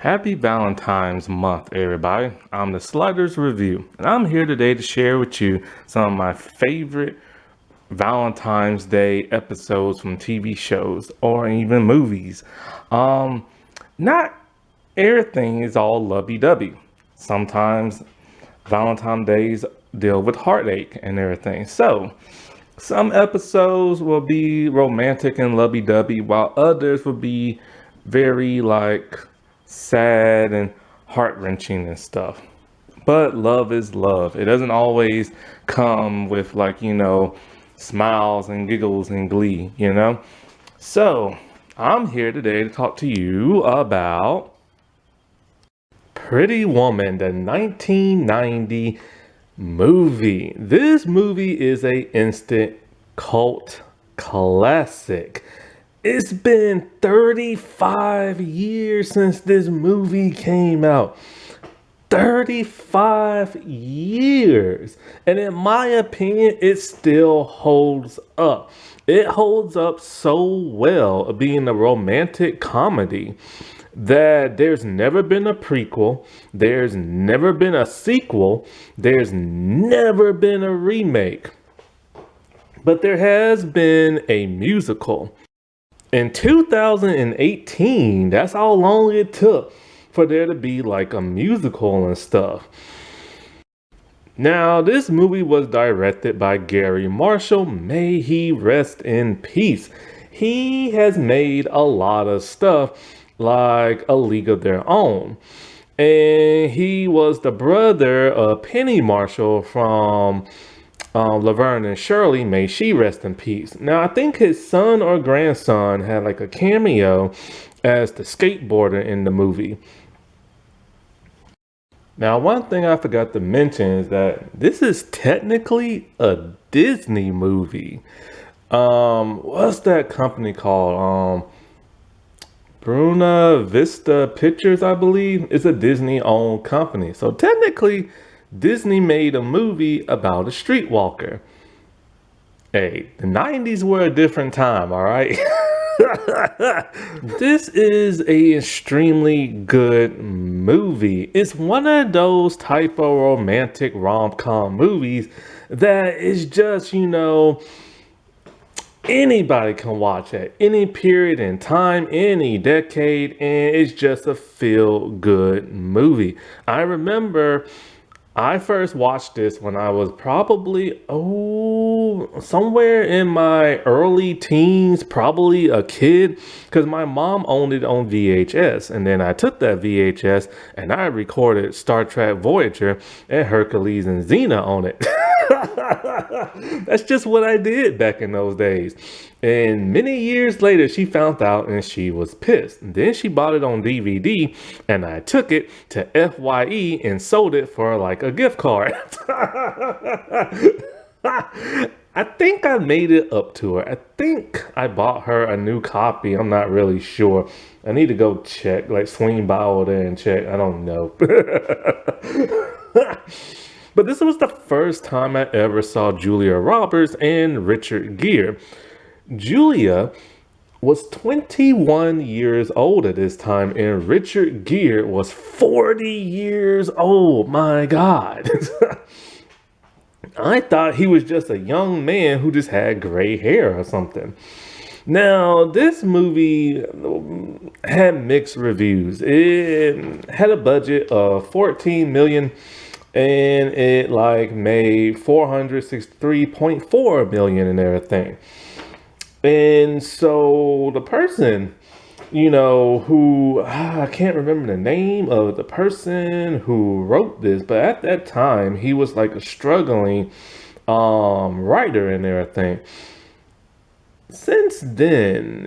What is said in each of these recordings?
Happy Valentine's month, everybody. I'm the Sliders Review, and I'm here today to share with you some of my favorite Valentine's Day episodes from TV shows or even movies. Um, Not everything is all lovey-dovey. Sometimes Valentine's Days deal with heartache and everything. So, some episodes will be romantic and lovey-dovey, while others will be very sad and heart-wrenching and stuff. But love is love. It doesn't always come with smiles and giggles and glee. So, I'm here today to talk to you about Pretty Woman, the 1990 movie. This movie is a instant cult classic. It's been 35 years since this movie came out. 35 years. And in my opinion, it still holds up. It holds up so well of being a romantic comedy that there's never been a prequel, there's never been a sequel, there's never been a remake. But there has been a musical. In 2018, that's how long it took for there to be like a musical and stuff. Now, this movie was directed by Gary Marshall. May he rest in peace. He has made a lot of stuff like A League of Their Own. And he was the brother of Penny Marshall from Laverne and Shirley. May she rest in peace. Now, I think his son or grandson had like a cameo as the skateboarder in the movie. Now, one thing I forgot to mention is that this is technically a Disney movie. What's that company called? Bruna Vista Pictures, I believe. It's a Disney-owned company. So technically, Disney made a movie about a streetwalker. Hey, the 90s were a different time, all right? This is a extremely good movie. It's one of those type of romantic rom-com movies that is just, anybody can watch at any period in time, any decade, and it's just a feel-good movie. I remember I first watched this when I was probably, somewhere in my early teens, probably a kid, because my mom owned it on VHS. And then I took that VHS and I recorded Star Trek Voyager and Hercules and Xena on it. That's just what I did back in those days. And many years later, she found out and she was pissed. Then she bought it on DVD and I took it to FYE and sold it for like a gift card. I think I made it up to her. I think I bought her a new copy. I'm not really sure. I need to go check, like swing by over there and check. I don't know. But this was the first time I ever saw Julia Roberts and Richard Gere. Julia was 21 years old at this time, and Richard Gere was 40 years old. My God. I thought he was just a young man who just had gray hair or something. Now, this movie had mixed reviews. It had a budget of 14 million and it made 463.4 million and everything. And so the person, who I can't remember the name of the person who wrote this, but at that time he was like a struggling writer and everything. Since then,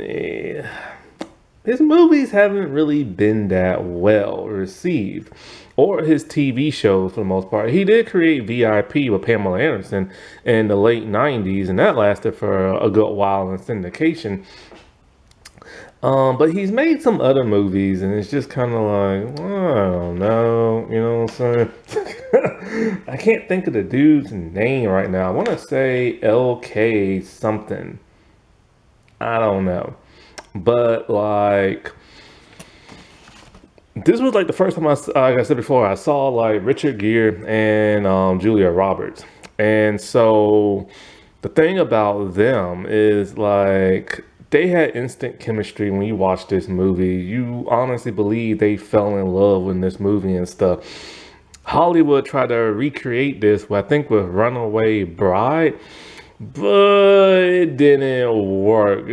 his movies haven't really been that well received, or his TV shows for the most part. He did create VIP with Pamela Anderson in the late 90s, and that lasted for a good while in syndication. But he's made some other movies, and it's just kind of like, I don't know, you know what I'm saying? I can't think of the dude's name right now. I want to say LK something. I don't know. But This was like the first time like I said before, I saw like Richard Gere and Julia Roberts. And so the thing about them is like they had instant chemistry when you watch this movie. You honestly believe they fell in love in this movie and stuff. Hollywood tried to recreate this, I think, with Runaway Bride, but it didn't work.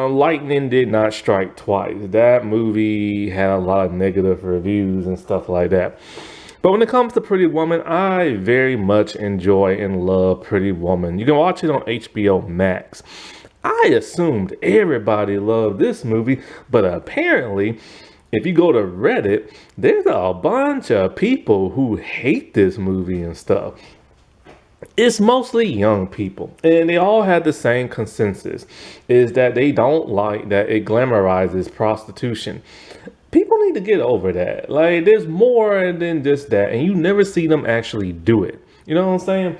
Lightning did not strike twice. That movie had a lot of negative reviews and stuff like that. But when it comes to Pretty Woman, I very much enjoy and love Pretty Woman. You can watch it on HBO Max. I assumed everybody loved this movie, but apparently, if you go to Reddit, there's a bunch of people who hate this movie and stuff. It's mostly young people, and they all had the same consensus, is that they don't like that it glamorizes prostitution. People need to get over that. Like, there's more than just that, and you never see them actually do it. You know what I'm saying?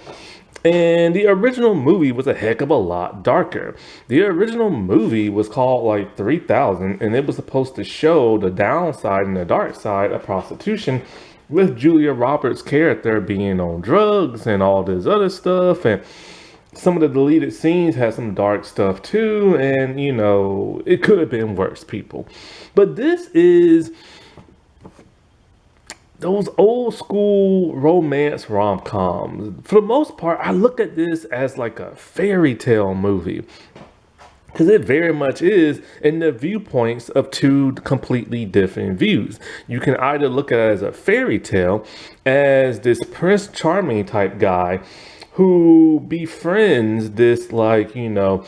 And the original movie was a heck of a lot darker. The original movie was called like 3000, and it was supposed to show the downside and the dark side of prostitution, with Julia Roberts' character being on drugs and all this other stuff. And some of the deleted scenes had some dark stuff too. And, you know, it could have been worse, people. But this is those old school romance rom-coms. For the most part, I look at this as like a fairy tale movie, because it very much is in the viewpoints of two completely different views. You can either look at it as a fairy tale, as this Prince Charming type guy who befriends this, like, you know,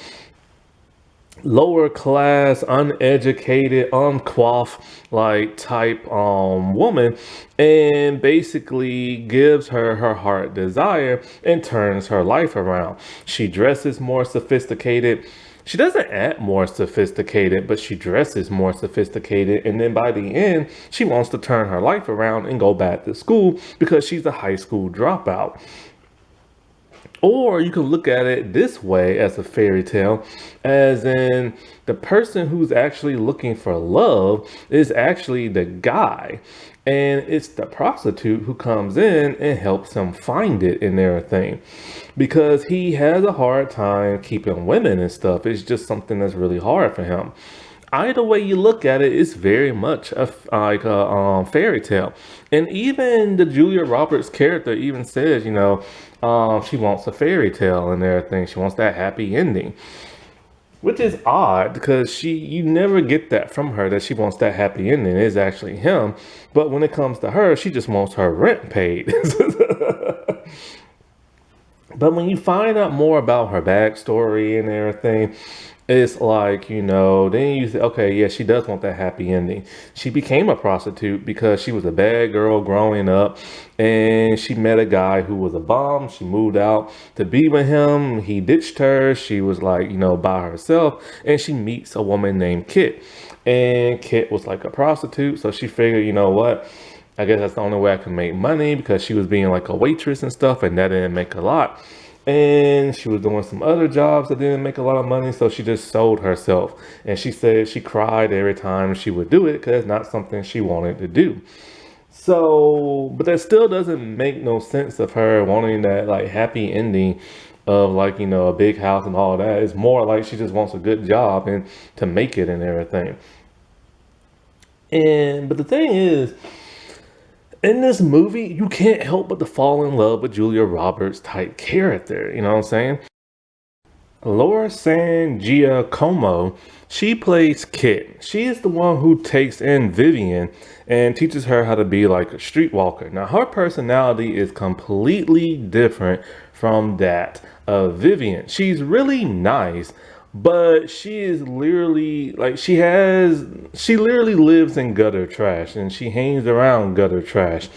lower class, uneducated, uncoiffed, like type woman, and basically gives her her heart desire and turns her life around. She dresses more sophisticated. She doesn't act more sophisticated, but she dresses more sophisticated. And then by the end, she wants to turn her life around and go back to school because she's a high school dropout. Or you can look at it this way as a fairy tale, as in the person who's actually looking for love is actually the guy. And it's the prostitute who comes in and helps him find it and everything. Because he has a hard time keeping women and stuff. It's just something that's really hard for him. Either way you look at it, it's very much like a fairy tale. And even the Julia Roberts character even says, you know, she wants a fairy tale and everything. She wants that happy ending, which is odd because you never get that from her, that she wants that happy ending. It's actually him. But when it comes to her, she just wants her rent paid. But when you find out more about her backstory and everything, it's like, you know, then you say, okay, yeah, she does want that happy ending. She became a prostitute because she was a bad girl growing up, and she met a guy who was a bum. She moved out to be with him. He ditched her. She was like, you know, by herself, and she meets a woman named Kit. And Kit was like a prostitute, so she figured, you know what? I guess that's the only way I can make money, because she was being like a waitress and stuff, and that didn't make a lot. And she was doing some other jobs that didn't make a lot of money, so she just sold herself. And she said she cried every time she would do it because it's not something she wanted to do. So, but that still doesn't make no sense of her wanting that like happy ending of, like, you know, a big house and all that. It's more like she just wants a good job and to make it and everything. And but the thing is, in this movie, you can't help but to fall in love with Julia Roberts type character. You know what I'm saying? Laura San Giacomo, she plays Kit. She is the one who takes in Vivian and teaches her how to be like a streetwalker. Now, her personality is completely different from that of Vivian. She's really nice, but she is literally like she literally lives in gutter trash, and she hangs around gutter trash.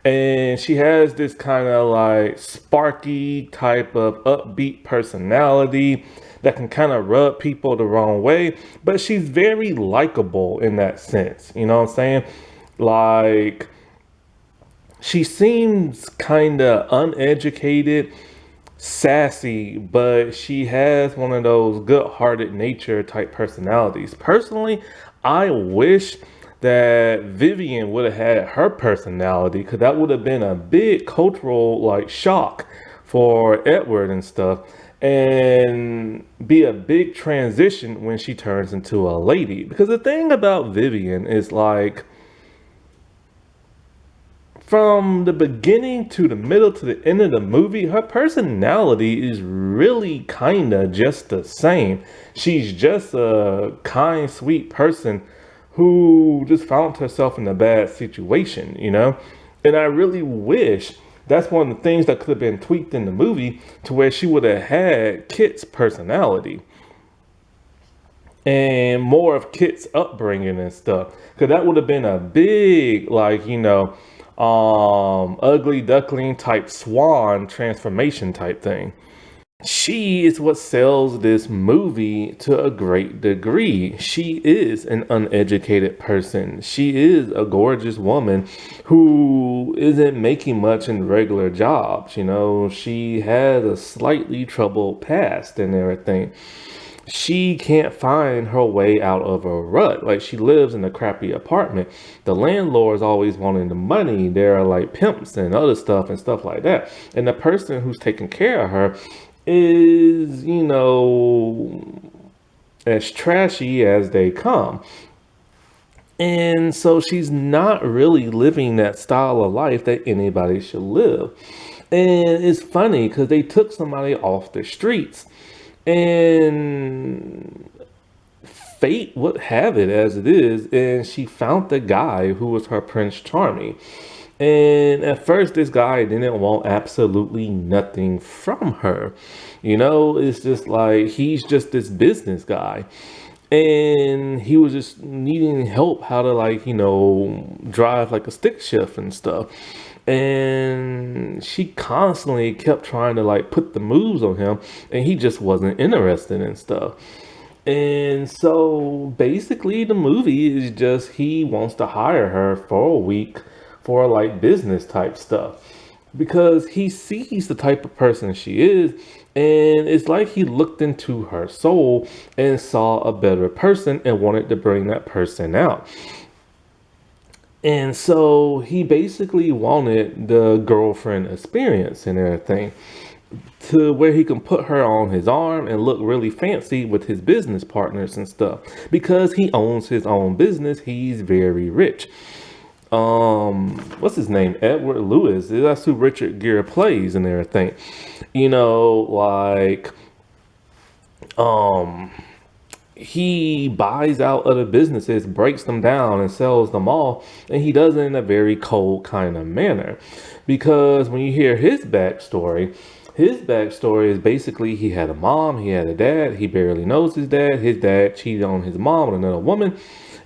And she has this kind of like sparky type of upbeat personality that can kind of rub people the wrong way, but she's very likable in that sense. You know what I'm saying? Like, she seems kind of uneducated, sassy, but she has one of those good-hearted nature type personalities. Personally, I wish that Vivian would have had her personality, because that would have been a big cultural like shock for Edward and stuff, and be a big transition when she turns into a lady. Because the thing about Vivian is like, from the beginning to the middle to the end of the movie, her personality is really kind of just the same. She's just a kind, sweet person who just found herself in a bad situation, you know? And I really wish that's one of the things that could have been tweaked in the movie to where she would have had Kit's personality and more of Kit's upbringing and stuff. Because that would have been a big, like, ugly duckling type swan transformation type thing. She is what sells this movie to a great degree. She is an uneducated person. She is a gorgeous woman who isn't making much in regular jobs. You know, she has a slightly troubled past and everything. She can't find her way out of a rut. Like, she lives in a crappy apartment. The landlord's always wanting the money. There are like pimps and other stuff and stuff like that. And the person who's taking care of her is, as trashy as they come. And so she's not really living that style of life that anybody should live. And it's funny because they took somebody off the streets, and fate would have it as it is, and she found the guy who was her Prince Charming. And at first, this guy didn't want absolutely nothing from her. It's just like he's just this business guy. And he was just needing help how to, like, drive like a stick shift and stuff. And she constantly kept trying to like put the moves on him, and he just wasn't interested in stuff. And so basically, the movie is just he wants to hire her for a week for like business type stuff because he sees the type of person she is. And it's like he looked into her soul and saw a better person and wanted to bring that person out. And so he basically wanted the girlfriend experience and everything, to where he can put her on his arm and look really fancy with his business partners and stuff. Because he owns his own business, he's very rich. What's his name? Edward Lewis. That's who Richard Gere plays and everything. Like, he buys out other businesses, breaks them down, and sells them all. And he does it in a very cold kind of manner. Because when you hear his backstory is basically he had a mom, he had a dad, he barely knows his dad. His dad cheated on his mom with another woman.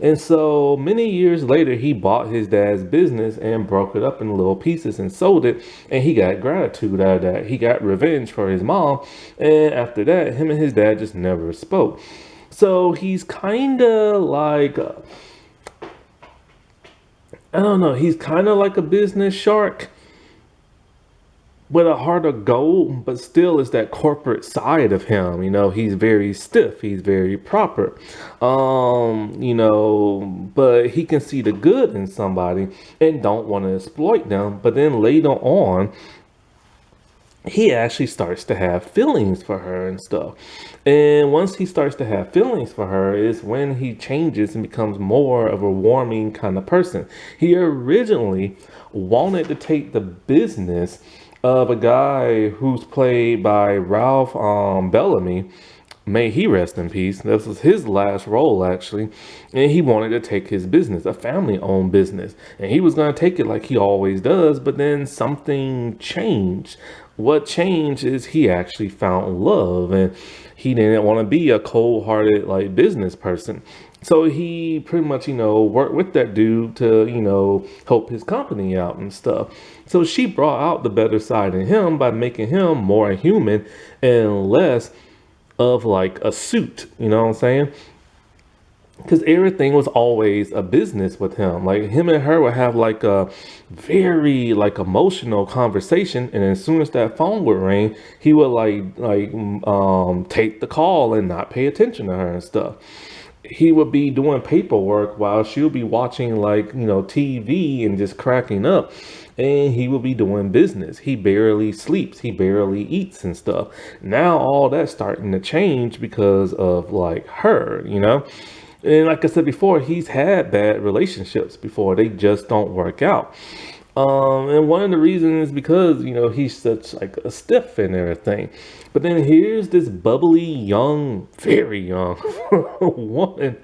And so many years later, he bought his dad's business and broke it up in little pieces and sold it. And he got gratitude out of that. He got revenge for his mom. And after that, him and his dad just never spoke. So he's kind of like, I don't know, he's kind of like a business shark with a heart of gold, but still it's that corporate side of him. He's very stiff, he's very proper. But he can see the good in somebody and don't want to exploit them. But then later on, he actually starts to have feelings for her and stuff. And once he starts to have feelings for her is when he changes and becomes more of a warming kind of person. He originally wanted to take the business of a guy who's played by Ralph Bellamy. May he rest in peace. This was his last role, actually. And he wanted to take his business, a family-owned business. And he was going to take it like he always does, but then something changed. What changed is he actually found love, and he didn't want to be a cold-hearted, like, business person. So he pretty much, worked with that dude to, help his company out and stuff. So she brought out the better side in him by making him more human and less of like a suit, you know what I'm saying? Because everything was always a business with him. Like, him and her would have like a very like emotional conversation, and as soon as that phone would ring, he would take the call and not pay attention to her and stuff. he would be doing paperwork while she'll be watching like, TV and just cracking up. And he will be doing business. He barely sleeps. He barely eats and stuff. Now all that's starting to change because of like her. And like I said before, he's had bad relationships before. They just don't work out. And one of the reasons is because, he's such like a stiff and everything. But then here's this bubbly, young, very young woman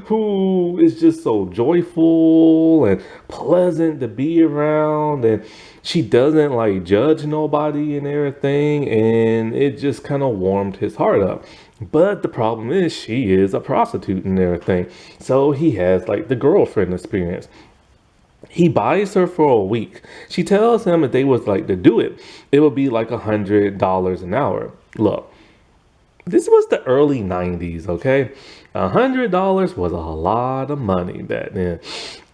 who is just so joyful and pleasant to be around. And she doesn't like judge nobody and everything. And it just kind of warmed his heart up. But the problem is she is a prostitute and everything. So he has like the girlfriend experience. He buys her for a week. She tells him if they was like to do it, it would be like $100 an hour. Look, this was the early 90s, okay? $100 was a lot of money back then.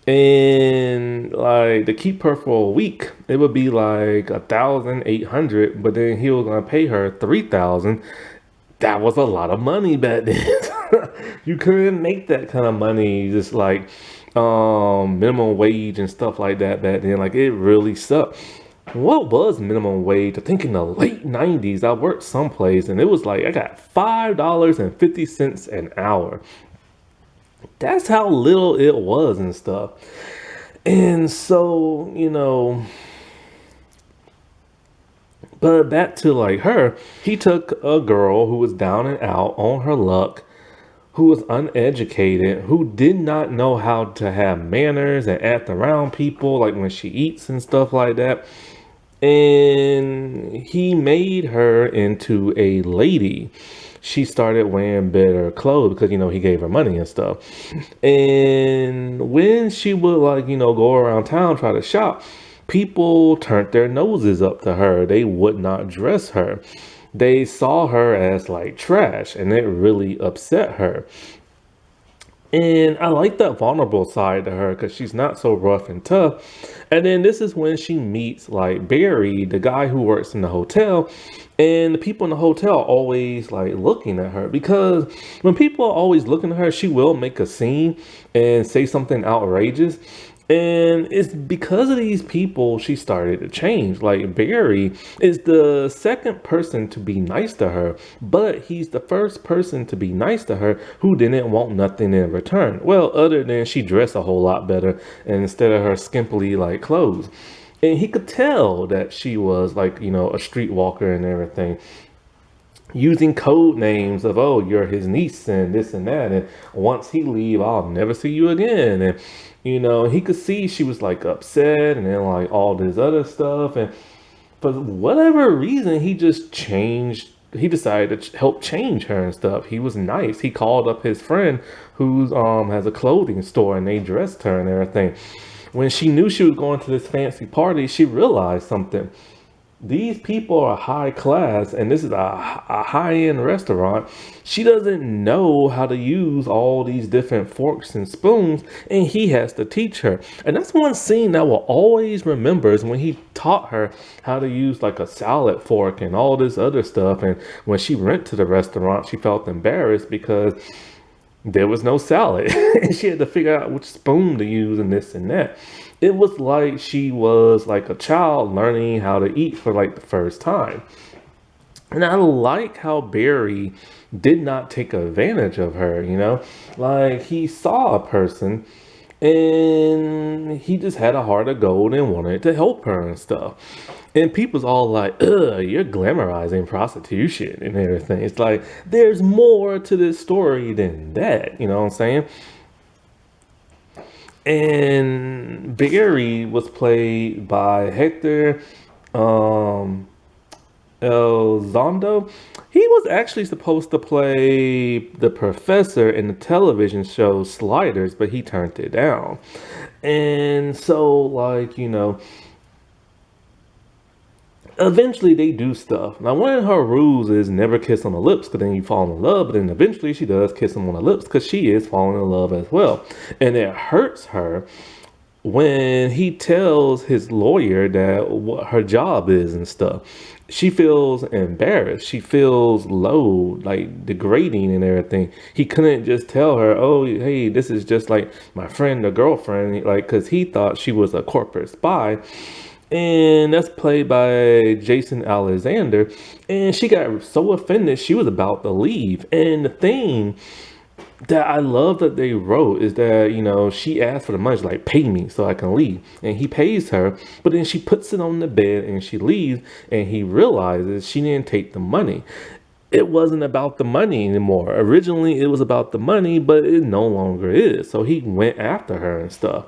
And like to keep her for a week, it would be like 1,800, but then he was gonna pay her 3,000. That was a lot of money back then. You couldn't make that kind of money just like minimum wage and stuff like that back then. Like it really sucked. What was minimum wage? I think in the late 90s I worked someplace and it was like I got $5.50 an hour. That's how little it was and stuff. And so, but back to like her, he took a girl who was down and out on her luck, who was uneducated, who did not know how to have manners and act around people, like when she eats and stuff like that. And he made her into a lady. She started wearing better clothes because, he gave her money and stuff. And when she would like, go around town, try to shop, people turned their noses up to her. They would not dress her. They saw her as like trash and it really upset her. And I like that vulnerable side to her because she's not so rough and tough. And then this is when she meets like Barry, the guy who works in the hotel. And the people in the hotel are always like looking at her because when people are always looking at her, she will make a scene and say something outrageous. And it's because of these people she started to change. Like Barry is the second person to be nice to her, but he's the first person to be nice to her who didn't want nothing in return. Well, other than she dressed a whole lot better and instead of her skimpily like clothes. And he could tell that she was like, a streetwalker and everything, using code names of, oh, you're his niece and this and that. And once he leave, I'll never see you again. And, he could see she was like upset and then like all this other stuff. And for whatever reason, he just changed. He decided to help change her and stuff. He was nice. He called up his friend who's has a clothing store and they dressed her and everything. When she knew she was going to this fancy party, she realized something. These people are high class and this is a high-end restaurant. She doesn't know how to use all these different forks and spoons and he has to teach her. And that's one scene that I will always remember is when he taught her how to use like a salad fork and all this other stuff. And when she went to the restaurant, she felt embarrassed because there was no salad and she had to figure out which spoon to use and this and that. It was like she was like a child learning how to eat for like the first time. And I like how Barry did not take advantage of her. Like he saw a person and he just had a heart of gold and wanted to help her and stuff. And people's all like, ugh, you're glamorizing prostitution and everything. It's like, there's more to this story than that. You know what I'm saying? And Barry was played by Hector um, Elizondo. He was actually supposed to play the professor in the television show Sliders, but he turned it down. And so, like, eventually they do stuff. Now, one of her rules is never kiss on the lips because then you fall in love. But then eventually she does kiss him on the lips because she is falling in love as well. And it hurts her when he tells his lawyer that what her job is and stuff. she feels embarrassed. She feels low, like degrading and everything. He couldn't just tell her, "Oh, hey, this is just like my friend or girlfriend," like because he thought she was a corporate spy, and that's played by Jason Alexander. And she got so offended, she was about to leave. And the thing that I love that they wrote is that, she asked for the money, she's like, pay me so I can leave. And he pays her, but then she puts it on the bed and she leaves, and he realizes she didn't take the money. It wasn't about the money anymore. Originally, it was about the money, but it no longer is. So he went after her and stuff.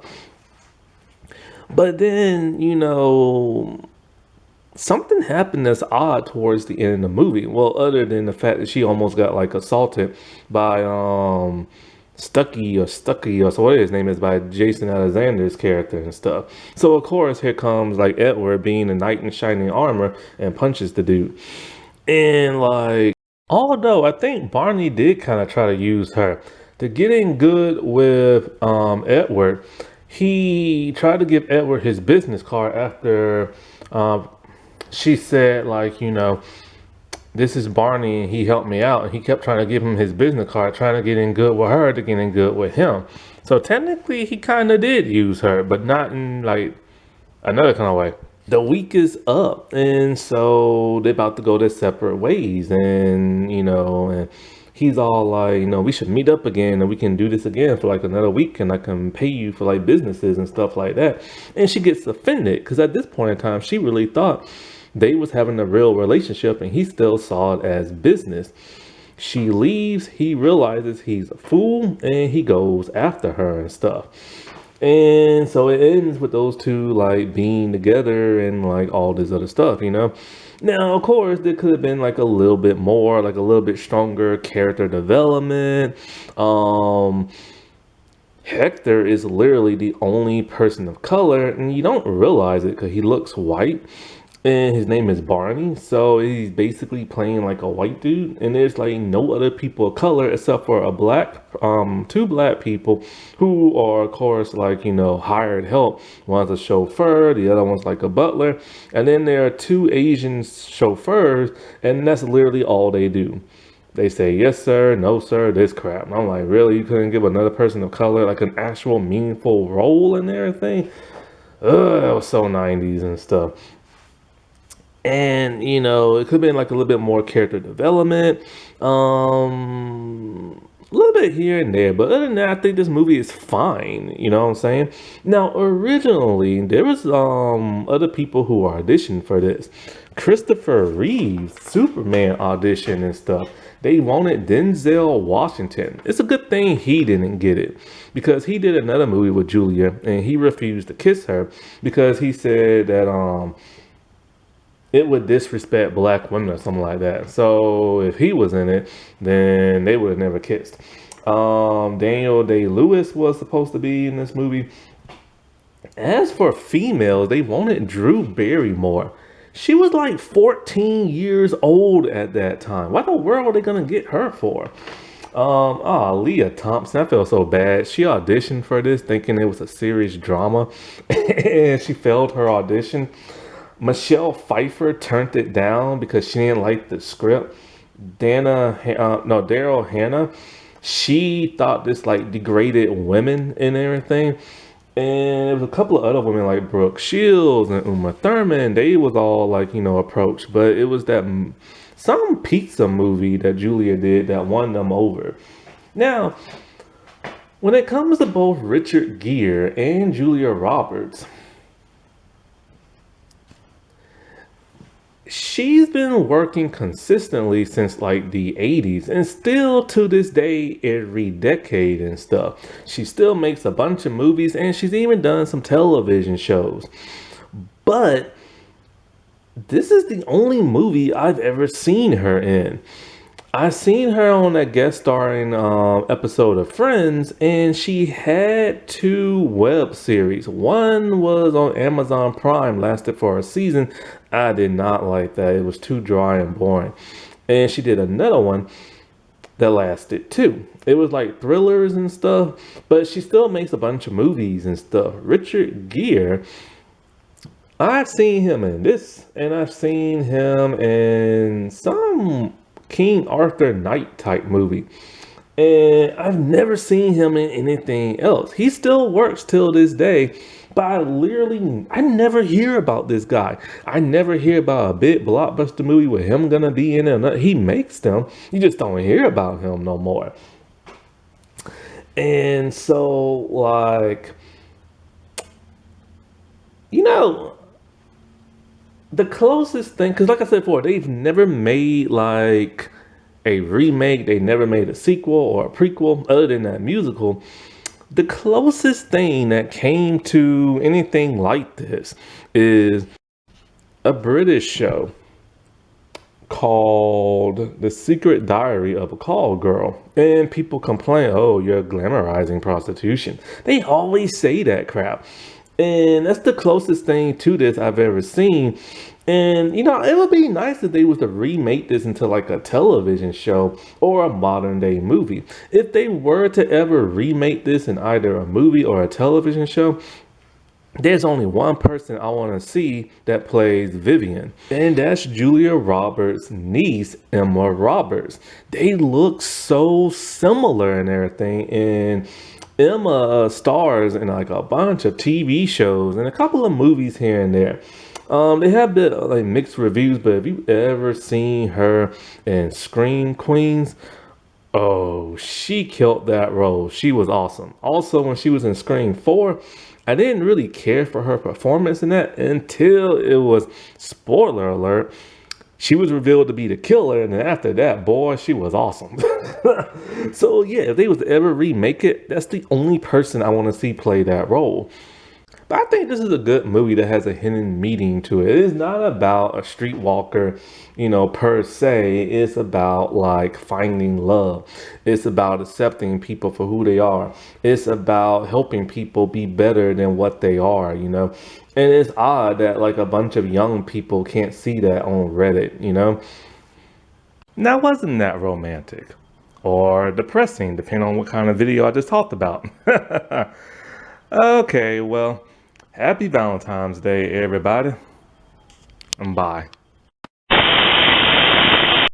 But then, something happened that's odd towards the end of the movie. Well, other than the fact that she almost got like assaulted by Stucky or so what his name is, by Jason Alexander's character and stuff. So of course here comes like Edward being a knight in shining armor and punches the dude. And like, although I think Barney did kind of try to use her to get in good with Edward, he tried to give Edward his business card after um, she said, like, this is Barney and he helped me out. And he kept trying to give him his business card, trying to get in good with her to get in good with him. So technically he kind of did use her, but not in like another kind of way. The week is up, and so they're about to go their separate ways. And and he's all like, we should meet up again and we can do this again for like another week, and I can pay you for like businesses and stuff like that. And she gets offended because at this point in time she really thought they was having a real relationship, and he still saw it as business. She leaves, he realizes he's a fool, and he goes after her and stuff. And so it ends with those two like being together and like all this other stuff. Now, of course, there could have been like a little bit more, like a little bit stronger character development. Um, Hector is literally the only person of color, and you don't realize it because he looks white. And his name is Barney, so he's basically playing like a white dude, and there's like no other people of color except for two black people who are, of course, like hired help. One's a chauffeur, the other one's like a butler, and then there are two Asian chauffeurs, and that's literally all they do. They say yes sir, no sir, this crap. And I'm like, really? You couldn't give another person of color like an actual meaningful role in everything? Ugh, that was so 90s and stuff. And it could have been like a little bit more character development, a little bit here and there, but other than that, I think this movie is fine. You know what I'm saying? Now, originally there was other people who auditioned for this. Christopher Reeve's Superman audition and stuff. They wanted Denzel Washington. It's a good thing he didn't get it, because he did another movie with Julia and he refused to kiss her because he said that it would disrespect black women or something like that. So if he was in it, then they would have never kissed. Daniel Day-Lewis was supposed to be in this movie. As for females, they wanted Drew Barrymore. She was like 14 years old at that time. What the world are they gonna get her for? Leah Thompson, I feel so bad. She auditioned for this thinking it was a serious drama and she failed her audition. Michelle Pfeiffer turned it down because she didn't like the script. Daryl Hannah, she thought this like degraded women and everything. And there was a couple of other women like Brooke Shields and Uma Thurman. They was all like, approached. But it was that some pizza movie that Julia did that won them over. Now, when it comes to both Richard Gere and Julia Roberts, she's been working consistently since like the 80s, and still to this day every decade and stuff. She still makes a bunch of movies, and she's even done some television shows. But this is the only movie I've ever seen her in. I seen her on that guest starring episode of Friends, and she had two web series. One was on Amazon Prime, lasted for a season. I did not like that. It was too dry and boring. And she did another one that lasted too. It was like thrillers and stuff, but she still makes a bunch of movies and stuff. Richard Gere, I've seen him in this, and I've seen him in some King Arthur Knight type movie. And I've never seen him in anything else. He still works till this day, but I never hear about this guy. I never hear about a big blockbuster movie with him gonna be in it. He makes them. You just don't hear about him no more. And so, like, you know, the closest thing, because like I said before, they've never made like a remake, they never made a sequel or a prequel other than that musical. The closest thing that came to anything like this is a British show called The Secret Diary of a Call Girl. And people complain, oh, you're glamorizing prostitution. They always say that crap. And that's the closest thing to this I've ever seen. And it would be nice if they was to remake this into like a television show or a modern day movie. If they were to ever remake this in either a movie or a television show, there's only one person I want to see that plays Vivian, and that's Julia Roberts' niece, Emma Roberts. They look so similar and everything, and Emma stars in like a bunch of TV shows and a couple of movies here and there. They have a bit of like mixed reviews, but have you ever seen her in Scream Queens? Oh, she killed that role. She was awesome. Also, when she was in Scream 4, I didn't really care for her performance in that until it was, spoiler alert, she was revealed to be the killer. And then after that, boy, she was awesome. So yeah, if they was to ever remake it, that's the only person I want to see play that role. But I think this is a good movie that has a hidden meaning to it. It is not about a streetwalker, per se. It's about like finding love. It's about accepting people for who they are. It's about helping people be better than what they are, And it's odd that like a bunch of young people can't see that on Reddit. Now, wasn't that romantic? Or depressing, depending on what kind of video I just talked about. Okay, well, happy Valentine's Day, everybody, and bye.